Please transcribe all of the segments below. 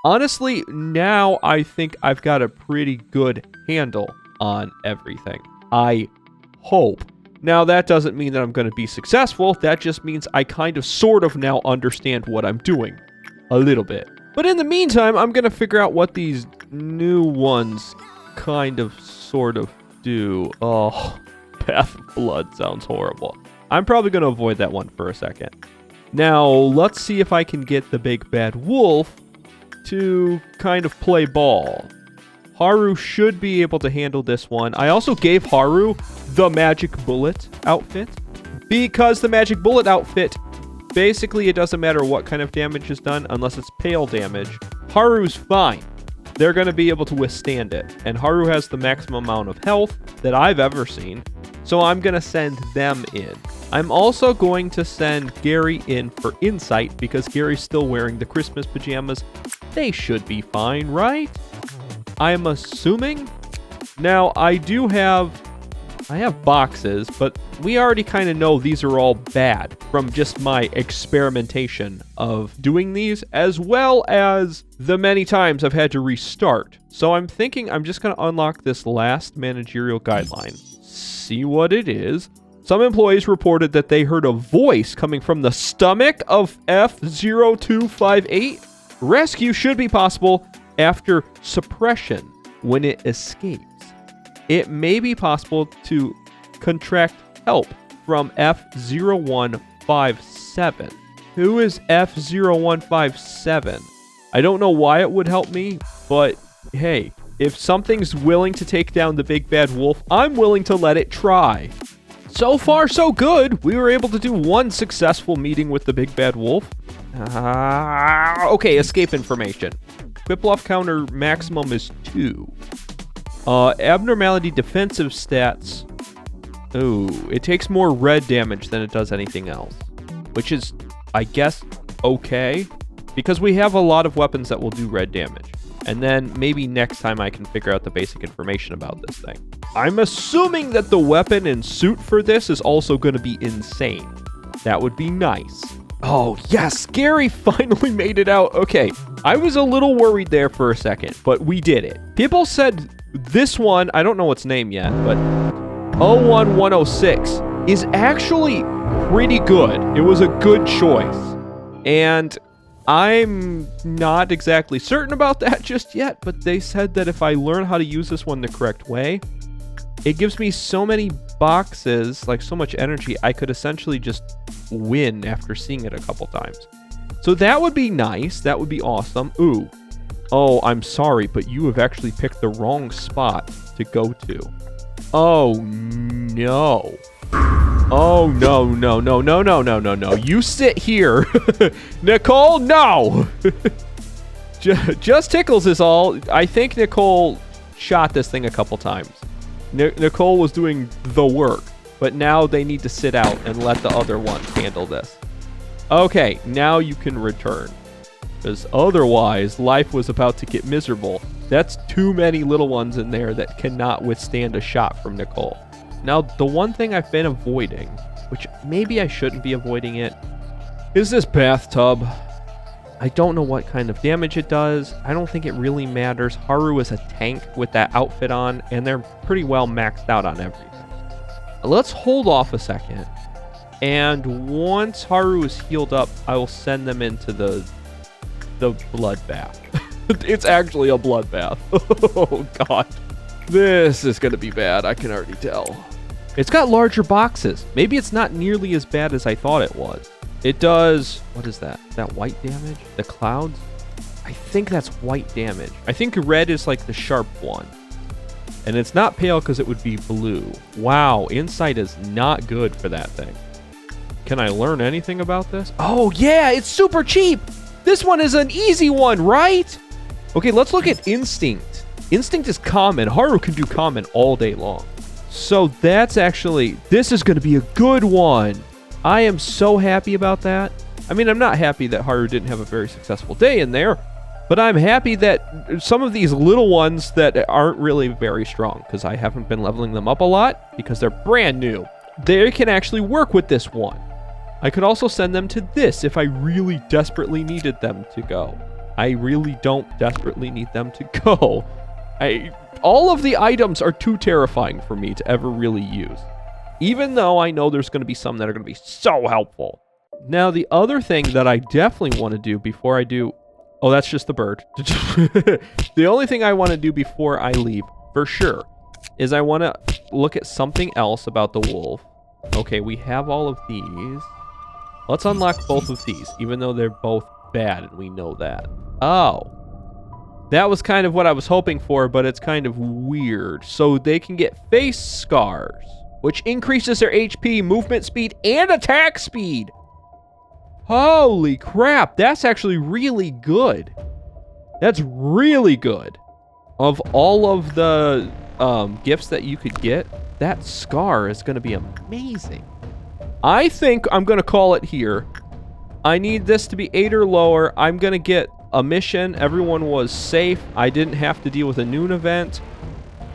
Honestly, now I think I've got a pretty good handle on everything. I hope. Now, that doesn't mean that I'm going to be successful. That just means I kind of sort of now understand what I'm doing. A little bit. But in the meantime, I'm going to figure out what these new ones kind of sort of do. Oh, Path of Blood sounds horrible. I'm probably going to avoid that one for a second. Now, let's see if I can get the big bad wolf to kind of play ball. Haru should be able to handle this one. I also gave Haru the magic bullet outfit because the magic bullet outfit, basically it doesn't matter what kind of damage is done unless it's pale damage. Haru's fine. They're going to be able to withstand it. And Haru has the maximum amount of health that I've ever seen. So I'm going to send them in. I'm also going to send Gary in for insight because Gary's still wearing the Christmas pajamas. They should be fine, right? I'm assuming. Now, I have boxes, but we already kind of know these are all bad from just my experimentation of doing these, as well as the many times I've had to restart. So I'm thinking I'm just going to unlock this last managerial guideline. See what it is. Some employees reported that they heard a voice coming from the stomach of F0258. Rescue should be possible after suppression when it escapes. It may be possible to contract help from F0157. Who is F0157? I don't know why it would help me, but hey, if something's willing to take down the big bad wolf, I'm willing to let it try. So far, so good. We were able to do one successful meeting with the big bad wolf. Okay, escape information. Quick-bluff counter maximum is 2. Abnormality defensive stats. Ooh, it takes more red damage than it does anything else. Which is, I guess, okay. Because we have a lot of weapons that will do red damage. And then maybe next time I can figure out the basic information about this thing. I'm assuming that the weapon and suit for this is also going to be insane. That would be nice. Oh, yes, Gary finally made it out. Okay, I was a little worried there for a second, but we did it. People said this one, I don't know its name yet, but 01106 is actually pretty good. It was a good choice. And I'm not exactly certain about that just yet, but they said that if I learn how to use this one the correct way, it gives me so many boxes, like so much energy, I could essentially just win after seeing it a couple times. So that would be nice. That would be awesome. Ooh. Oh, I'm sorry, but you have actually picked the wrong spot to go to. Oh, no. Oh, no, no, no, no, no, no, no, no. You sit here. Nicole, no. Just Tickles is all. I think Nicole shot this thing a couple times. Nicole was doing the work, but now they need to sit out and let the other one handle this. Okay, now you can return. Because otherwise, life was about to get miserable. That's too many little ones in there that cannot withstand a shot from Nicole. Now, the one thing I've been avoiding, which maybe I shouldn't be avoiding it, is this bathtub. I don't know what kind of damage it does. I don't think it really matters. Haru is a tank with that outfit on, and they're pretty well maxed out on everything. Let's hold off a second. And once Haru is healed up, I will send them into the bloodbath. It's actually a bloodbath. Oh, God. This is going to be bad. I can already tell. It's got larger boxes. Maybe it's not nearly as bad as I thought it was. It does... What is that? Is that white damage? The clouds? I think that's white damage. I think red is like the sharp one. And it's not pale because it would be blue. Wow, insight is not good for that thing. Can I learn anything about this? Oh, yeah, it's super cheap. This one is an easy one, right? Okay, let's look at instinct. Instinct is common. Haru can do common all day long. So that's actually... This is going to be a good one. I am so happy about that. I mean, I'm not happy that Haru didn't have a very successful day in there, but I'm happy that some of these little ones that aren't really very strong, because I haven't been leveling them up a lot, because they're brand new, they can actually work with this one. I could also send them to this if I really desperately needed them to go. I really don't desperately need them to go. All of the items are too terrifying for me to ever really use. Even though I know there's going to be some that are going to be so helpful. Now, the other thing that I definitely want to do before I do... Oh, that's just the bird. The only thing I want to do before I leave, for sure, is I want to look at something else about the wolf. Okay, we have all of these. Let's unlock both of these, even though they're both bad, and we know that. Oh. That was kind of what I was hoping for, but it's kind of weird. So they can get face scars, which increases their HP, movement speed, and attack speed. Holy crap, that's actually really good. That's really good. Of all of the gifts that you could get, that scar is going to be amazing. I think I'm going to call it here. I need this to be 8 or lower. I'm going to get a mission. Everyone was safe. I didn't have to deal with a noon event.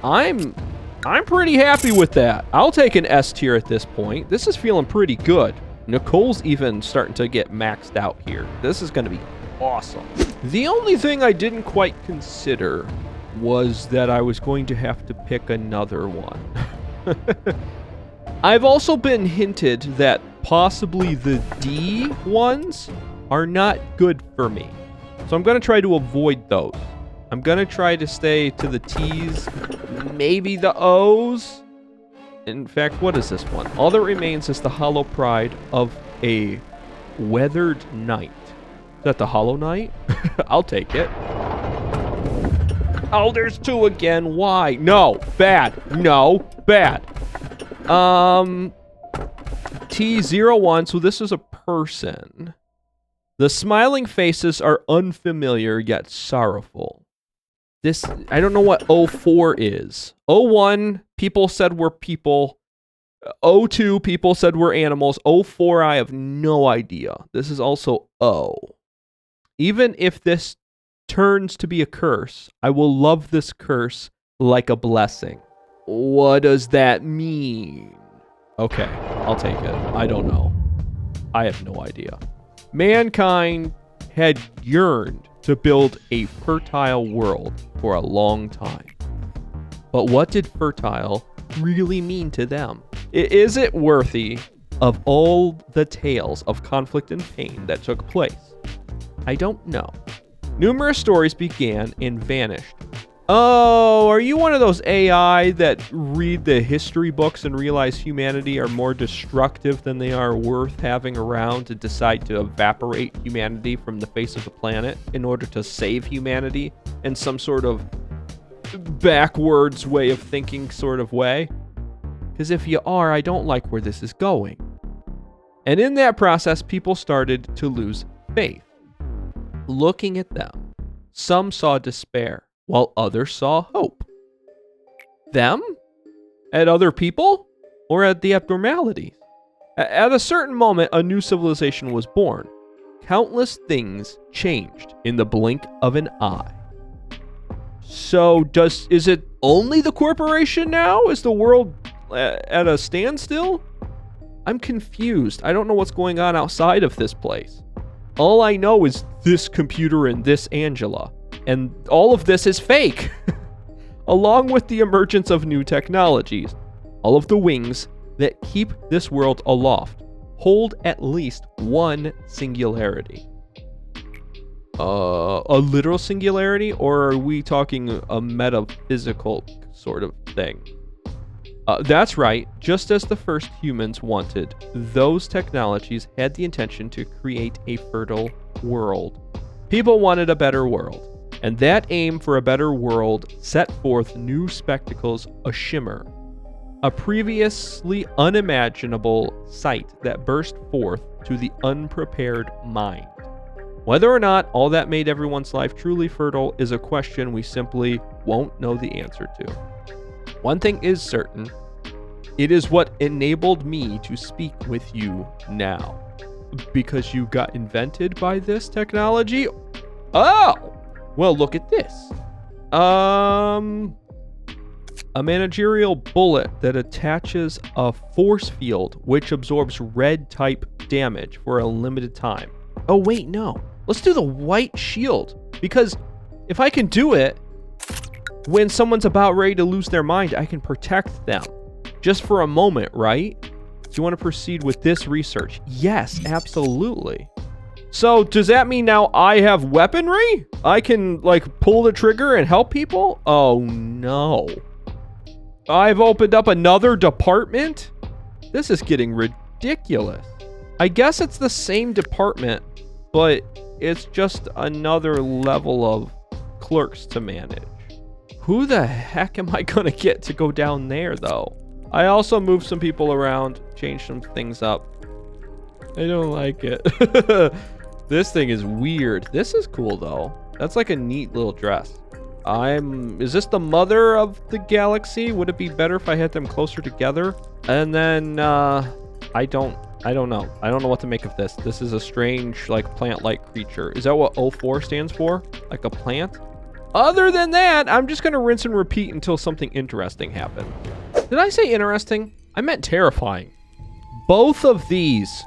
I'm pretty happy with that. I'll take an S tier at this point. This is feeling pretty good. Nicole's even starting to get maxed out here. This is going to be awesome. The only thing I didn't quite consider was that I was going to have to pick another one. I've also been hinted that possibly the D ones are not good for me. So I'm going to try to avoid those. I'm going to try to stay to the T's, maybe the O's. In fact, what is this one? All that remains is the hollow pride of a weathered knight. Is that the hollow knight? I'll take it. Oh, there's 2 again. Why? No. Bad. No. Bad. T01. So this is a person. The smiling faces are unfamiliar yet sorrowful. This, I don't know what 04 is. 01, people said we're people. 02, people said we're animals. 04, I have no idea. This is also O. Even if this turns to be a curse, I will love this curse like a blessing. What does that mean? Okay, I'll take it. I don't know. I have no idea. Mankind had yearned to build a fertile world for a long time. But what did fertile really mean to them? Is it worthy of all the tales of conflict and pain that took place? I don't know. Numerous stories began and vanished. Oh, are you one of those AI that read the history books and realize humanity are more destructive than they are worth having around to decide to evaporate humanity from the face of the planet in order to save humanity in some sort of backwards way of thinking sort of way? Because if you are, I don't like where this is going. And in that process, people started to lose faith. Looking at them, some saw despair, while others saw hope. Them? At other people? Or at the abnormalities? At a certain moment, a new civilization was born. Countless things changed in the blink of an eye. So, is it only the corporation now? Is the world at a standstill? I'm confused. I don't know what's going on outside of this place. All I know is this computer and this Angela. And all of this is fake. Along with the emergence of new technologies, all of the wings that keep this world aloft hold at least one singularity. A literal singularity, or are we talking a metaphysical sort of thing? That's right. Just as the first humans wanted, those technologies had the intention to create a fertile world. People wanted a better world. And that aim for a better world set forth new spectacles ashimmer. A previously unimaginable sight that burst forth to the unprepared mind. Whether or not all that made everyone's life truly fertile is a question we simply won't know the answer to. One thing is certain. It is what enabled me to speak with you now. Because you got invented by this technology? Oh! Well, look at this. A managerial bullet that attaches a force field which absorbs red type damage for a limited time. Oh, wait, no. Let's do the white shield. Because if I can do it when someone's about ready to lose their mind, I can protect them just for a moment, right? Do you want to proceed with this research? Yes, absolutely. So does that mean now I have weaponry? I can like pull the trigger and help people? Oh no. I've opened up another department? This is getting ridiculous. I guess it's the same department, but it's just another level of clerks to manage. Who the heck am I gonna get to go down there though? I also moved some people around, changed some things up. I don't like it. This thing is weird. This is cool though. That's like a neat little dress. Is this the mother of the galaxy? Would it be better if I had them closer together? And then, I don't know. I don't know what to make of this. This is a strange, like, plant-like creature. Is that what O4 stands for? Like a plant? Other than that, I'm just gonna rinse and repeat until something interesting happens. Did I say interesting? I meant terrifying. Both of these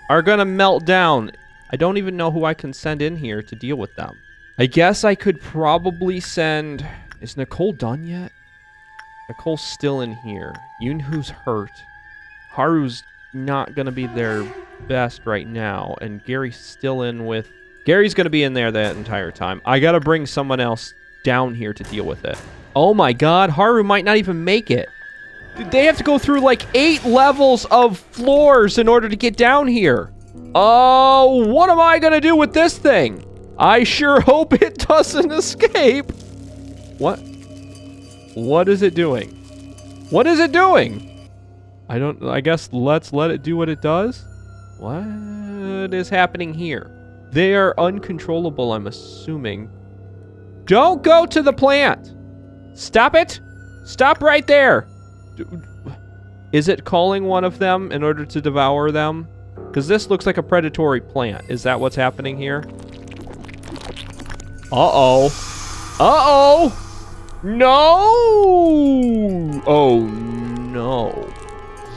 are gonna melt down. I don't even know who I can send in here to deal with them. I guess I could probably send... Is Nicole done yet? Nicole's still in here. Yunhu's hurt. Haru's not gonna be their best right now. And Gary's still in with... Gary's gonna be in there that entire time. I gotta bring someone else down here to deal with it. Oh my god, Haru might not even make it. They have to go through like 8 levels of floors in order to get down here. Oh, what am I gonna do with this thing? I sure hope it doesn't escape. What? What is it doing? What is it doing? I guess let's let it do what it does. What is happening here? They are uncontrollable, I'm assuming. Don't go to the plant. Stop it. Stop right there. Is it calling one of them in order to devour them? Because this looks like a predatory plant. Is that what's happening here? Uh-oh. Uh-oh! No! Oh, no.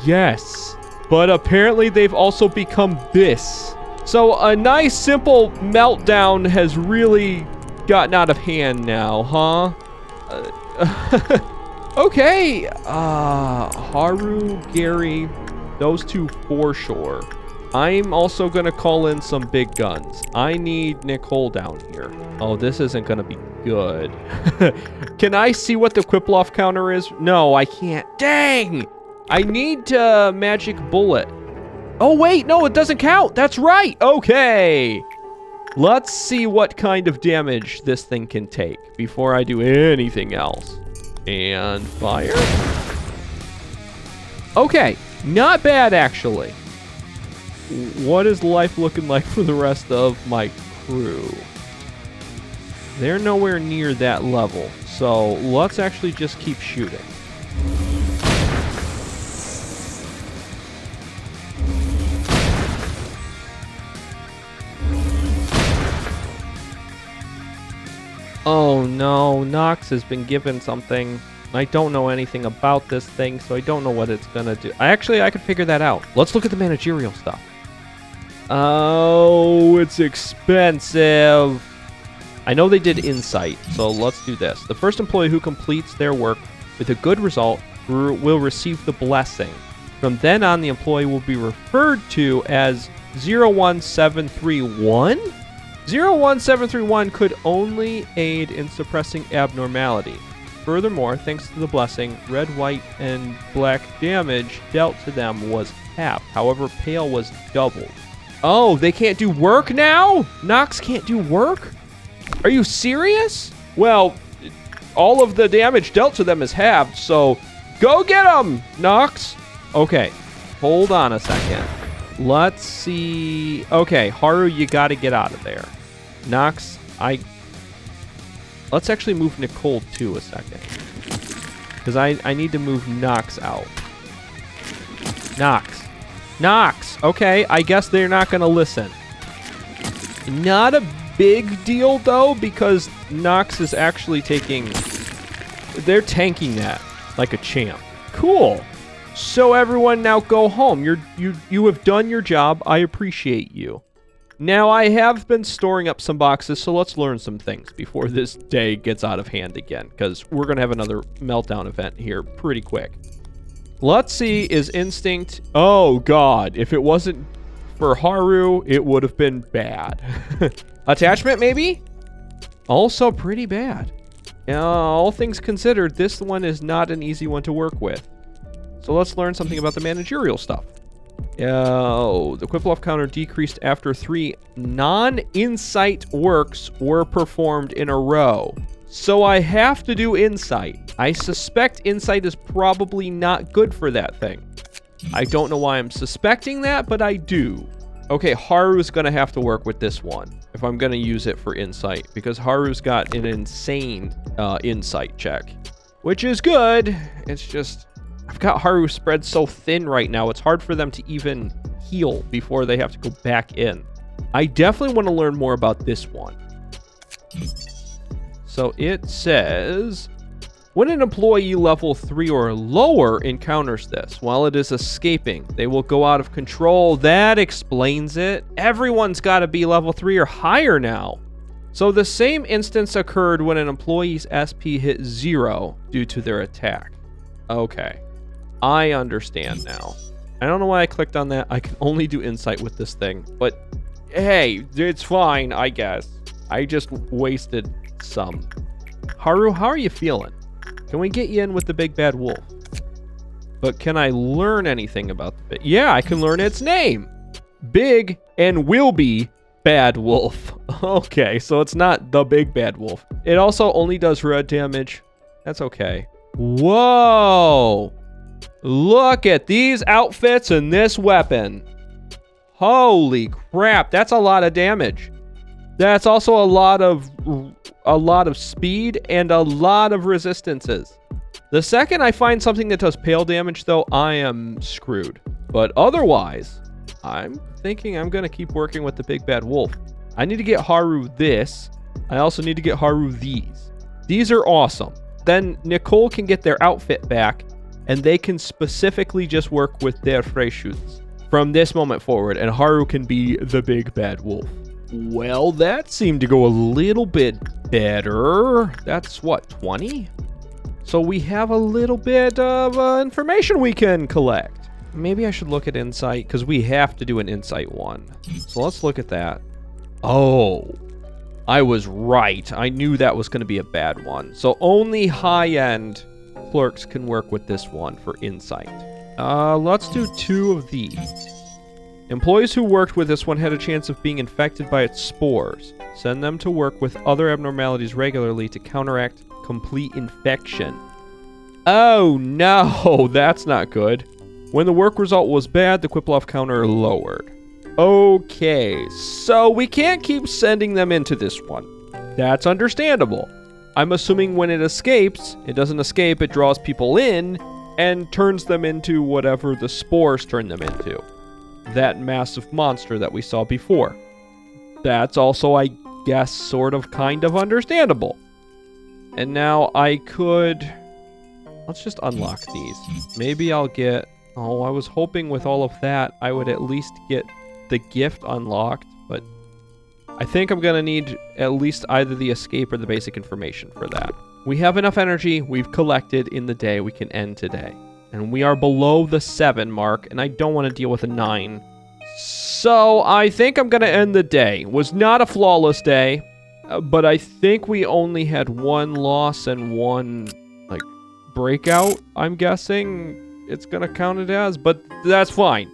Yes. But apparently they've also become this. So a nice, simple meltdown has really gotten out of hand now, huh? Okay. Haru, Gary, those two for sure. I'm also gonna call in some big guns. I need Nicole down here. Oh, this isn't gonna be good. Can I see what the Quiplov counter is? No, I can't. Dang! I need magic bullet. Oh wait, no, it doesn't count. That's right. Okay. Let's see what kind of damage this thing can take before I do anything else. And fire. Okay, not bad actually. What is life looking like for the rest of my crew? They're nowhere near that level, so let's actually just keep shooting. Oh no, Nox has been given something. I don't know anything about this thing, so I don't know what it's gonna do. I could figure that out. Let's look at the managerial stuff. Oh, it's expensive. I know they did insight, so let's do this. The first employee who completes their work with a good result will receive the blessing. From then on, the employee will be referred to as 01731. 01731 could only aid in suppressing abnormality. Furthermore, thanks to the blessing, red, white, and black damage dealt to them was half. However, pale was doubled. Oh, they can't do work now? Nox can't do work? Are you serious? Well, all of the damage dealt to them is halved, so go get them, Nox. Okay, hold on a second. Let's see. Okay, Haru, you gotta get out of there. Nox, let's actually move Nicole too a second. Because I need to move Nox out. Nox. Nox! Okay, I guess they're not gonna listen. Not a big deal though, because Nox is actually they're tanking that like a champ. Cool. So everyone now go home. You have done your job. I appreciate you. Now, I have been storing up some boxes, so let's learn some things before this day gets out of hand again, because we're going to have another meltdown event here pretty quick. Let's see, is instinct... Oh, God. If it wasn't for Haru, it would have been bad. Attachment, maybe? Also pretty bad. All things considered, this one is not an easy one to work with. So let's learn something about the managerial stuff. The Quiplov counter decreased after 3 non-insight works were performed in a row. So I have to do insight. I suspect insight is probably not good for that thing. I don't know why I'm suspecting that, but I do. Okay, Haru's gonna have to work with this one if I'm gonna use it for insight, because Haru's got an insane insight check, which is good. It's just, I've got Haru spread so thin right now, it's hard for them to even heal before they have to go back in. I definitely want to learn more about this one. So it says, when an employee level 3 or lower encounters this, while it is escaping, they will go out of control. That explains it. Everyone's got to be level 3 or higher now. So the same instance occurred when an employee's SP hit 0 due to their attack. Okay. I understand now. I don't know why I clicked on that. I can only do insight with this thing. But hey, it's fine, I guess. I just wasted some. Haru, how are you feeling? Can we get you in with the big bad wolf? But can I learn anything about the big... Yeah, I can learn its name. Big and will be bad wolf. Okay, so it's not the big bad wolf. It also only does red damage. That's okay. Whoa! Look at these outfits and this weapon. Holy crap, that's a lot of damage. That's also a lot of speed and a lot of resistances. The second I find something that does pale damage, though, I am screwed. But otherwise, I'm thinking I'm going to keep working with the big bad wolf. I need to get Haru this. I also need to get Haru these. These are awesome. Then Nicole can get their outfit back, and they can specifically just work with their Freyshoots from this moment forward, and Haru can be the big bad wolf. Well, that seemed to go a little bit better. That's what, 20? So we have a little bit of information we can collect. Maybe I should look at insight, because we have to do an insight one. So let's look at that. Oh, I was right. I knew that was going to be a bad one. So only high-end clerks can work with this one for insight. Let's do 2 of these. Employees who worked with this one had a chance of being infected by its spores. Send them to work with other abnormalities regularly to counteract complete infection. Oh no, that's not good. When the work result was bad, the Quiplov counter lowered. Okay, so we can't keep sending them into this one. That's understandable. I'm assuming when it escapes, it doesn't escape, it draws people in and turns them into whatever the spores turn them into. That massive monster that we saw before. That's also, I guess, sort of kind of understandable. And now I could... Let's just unlock these. Maybe I'll get... Oh, I was hoping with all of that, I would at least get the gift unlocked, but I think I'm going to need at least either the escape or the basic information for that. We have enough energy we've collected in the day we can end today. And we are below the 7 mark, and I don't want to deal with a 9. So I think I'm going to end the day. It was not a flawless day, but I think we only had 1 loss and 1, like, breakout, I'm guessing it's going to count it as, but that's fine.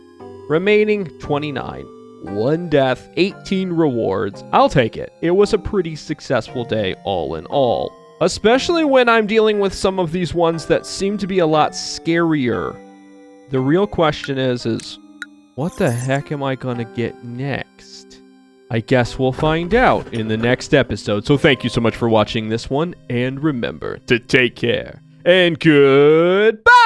Remaining 29. 1 death, 18 rewards. I'll take it. It was a pretty successful day all in all. Especially when I'm dealing with some of these ones that seem to be a lot scarier. The real question is what the heck am I gonna get next? I guess we'll find out in the next episode. So thank you so much for watching this one, and remember to take care, and goodbye!